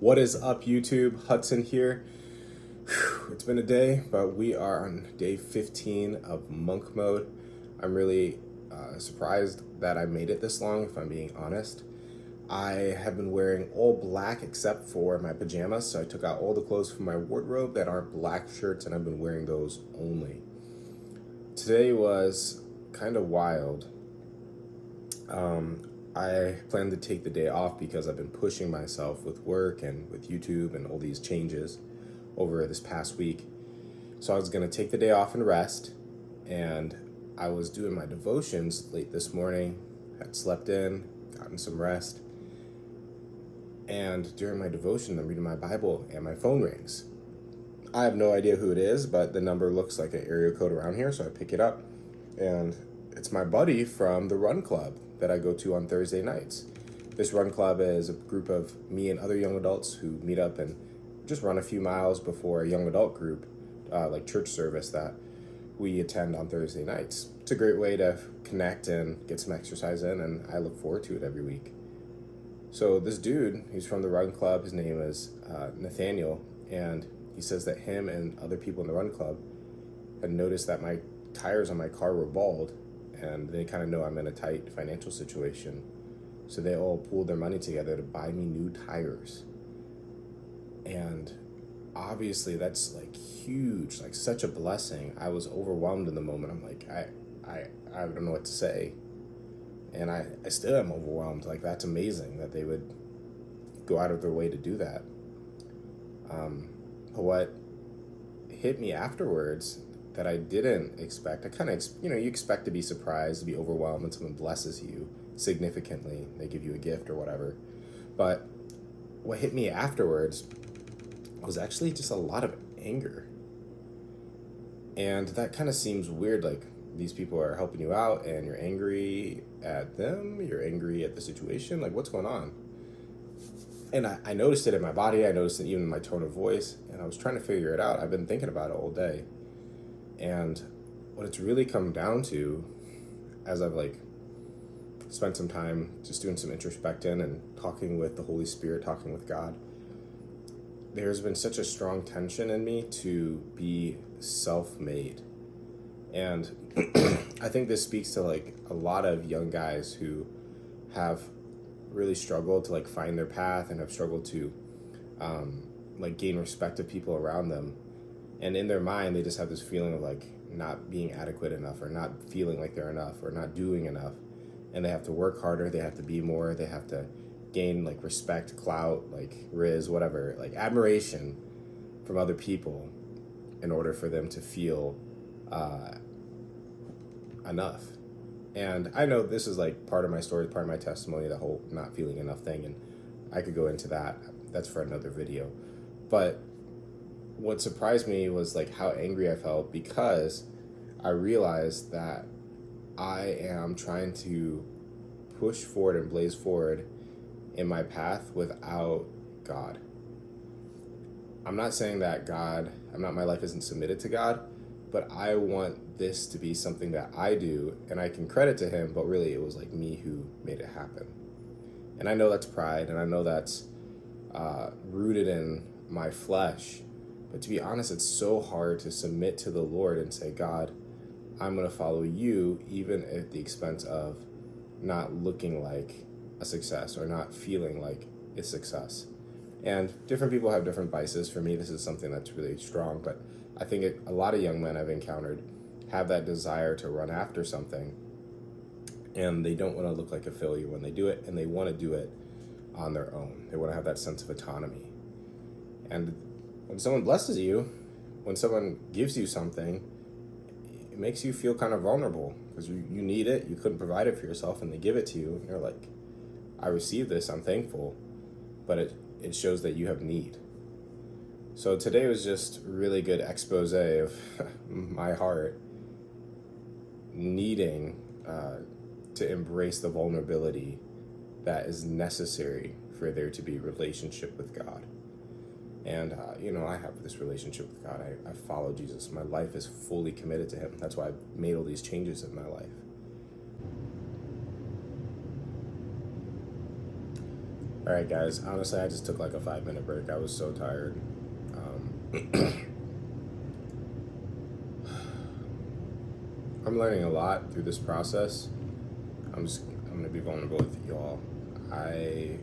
What is up, YouTube? Hudson here. It's been a day, but we are on day 15 of monk mode. I'm really surprised that I made it this long, if I'm being honest. I have been wearing all black except for my pajamas, so I took out all the clothes from my wardrobe that aren't black shirts, and I've been wearing those only. Today was kind of wild. I plan to take the day off because I've been pushing myself with work and with YouTube and all these changes over this past week. So I was going to take the day off and rest. And I was doing my devotions late this morning, had slept in, gotten some rest. And during my devotion, I'm reading my Bible and my phone rings. I have no idea who it is, but the number looks like an area code around here, so I pick it up. And it's my buddy from the Run Club that I go to on Thursday nights. This Run Club is a group of me and other young adults who meet up and just run a few miles before a young adult group, like church service that we attend on Thursday nights. It's a great way to connect and get some exercise in, and I look forward to it every week. So this dude, he's from the Run Club, his name is Nathaniel, and he says that him and other people in the Run Club had noticed that my tires on my car were bald, and they kind of know I'm in a tight financial situation. So they all pooled their money together to buy me new tires. And obviously that's like huge, like such a blessing. I was overwhelmed in the moment. I'm like, I don't know what to say. And I still am overwhelmed. Like, that's amazing that they would go out of their way to do that. But what hit me afterwards that I didn't expect, I kind of, you expect to be surprised, to be overwhelmed when someone blesses you significantly. They give you a gift or whatever. But what hit me afterwards was actually just a lot of anger. And that kind of seems weird, like these people are helping you out and you're angry at them, you're angry at the situation, like what's going on? And I noticed it in my body, I noticed it even in my tone of voice, and I was trying to figure it out. I've been thinking about it all day. And what it's really come down to, as I've spent some time just doing some introspecting and talking with the Holy Spirit, talking with God, there's been such a strong tension in me to be self-made. And I think this speaks to a lot of young guys who have really struggled to find their path and have struggled to gain respect of people around them. And in their mind, they just have this feeling of not being adequate enough, or not feeling like they're enough, or not doing enough. And they have to work harder, they have to be more, they have to gain respect, clout, riz, whatever, admiration from other people in order for them to feel enough. And I know this is part of my story, part of my testimony, the whole not feeling enough thing, and I could go into that. That's for another video. But what surprised me was how angry I felt, because I realized that I am trying to push forward and blaze forward in my path without God. I'm not saying that my life isn't submitted to God, but I want this to be something that I do, and I can credit to him, but really it was me who made it happen. And I know that's pride, and I know that's rooted in my flesh. But to be honest, it's so hard to submit to the Lord and say, God, I'm going to follow you, even at the expense of not looking like a success or not feeling like it's success. And different people have different vices. For me, this is something that's really strong, but I think a lot of young men I've encountered have that desire to run after something, and they don't want to look like a failure when they do it, and they want to do it on their own. They want to have that sense of autonomy. And when someone blesses you, when someone gives you something, it makes you feel kind of vulnerable, because you need it, you couldn't provide it for yourself, and they give it to you, and you're like, I received this, I'm thankful, but it shows that you have need. So today was just really good expose of my heart needing to embrace the vulnerability that is necessary for there to be relationship with God. And, I have this relationship with God. I follow Jesus. My life is fully committed to him. That's why I've made all these changes in my life. All right, guys. Honestly, I just took like a 5 minute break. I was so tired. I'm learning a lot through this process. I'm gonna be vulnerable with y'all. I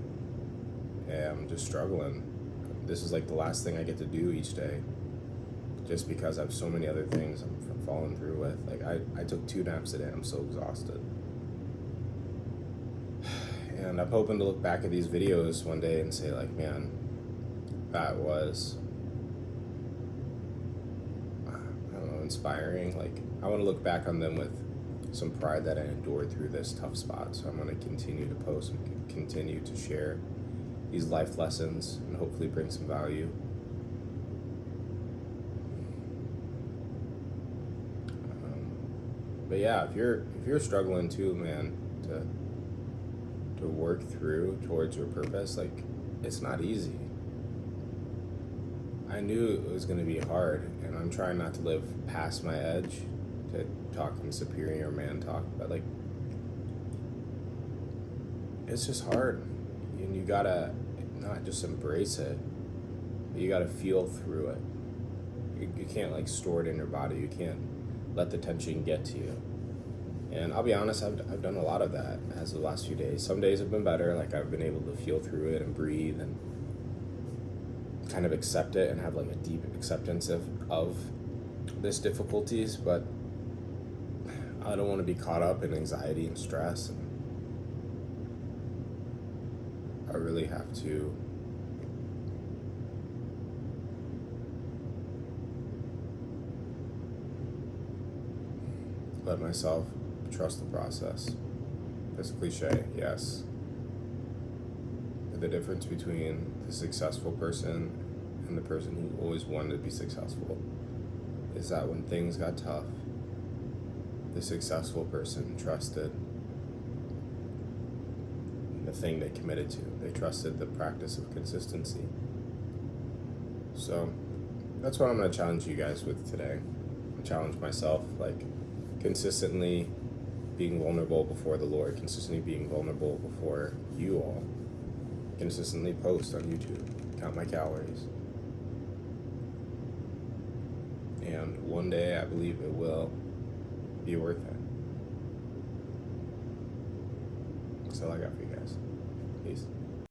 am just struggling. This is like the last thing I get to do each day, just because I have so many other things I'm falling through with. Like I took 2 naps today. I'm so exhausted. And I'm hoping to look back at these videos one day and say like, man, that was, I don't know, inspiring. Like I want to look back on them with some pride that I endured through this tough spot. So I'm going to continue to post and continue to share these life lessons and hopefully bring some value. But yeah, if you're struggling too, man, to work through towards your purpose, like it's not easy. I knew it was going to be hard, and I'm trying not to live past my edge, to talk in superior man talk, but like it's just hard, and you gotta not just embrace it, but you gotta feel through it. You can't like store it in your body. You can't let the tension get to you. And I'll be honest, I've done a lot of that as the last few days. Some days have been better, like I've been able to feel through it and breathe and kind of accept it and have like a deep acceptance of this difficulties, but I don't want to be caught up in anxiety and stress. And I really have to let myself trust the process. It's a cliche, yes. But the difference between the successful person and the person who always wanted to be successful is that when things got tough, the successful person trusted the thing they committed to. They trusted the practice of consistency. So that's what I'm going to challenge you guys with today. I challenge myself, like consistently being vulnerable before the Lord, consistently being vulnerable before you all, consistently post on YouTube, count my calories. And one day I believe it will be worth it. That's all I got for you guys. Peace.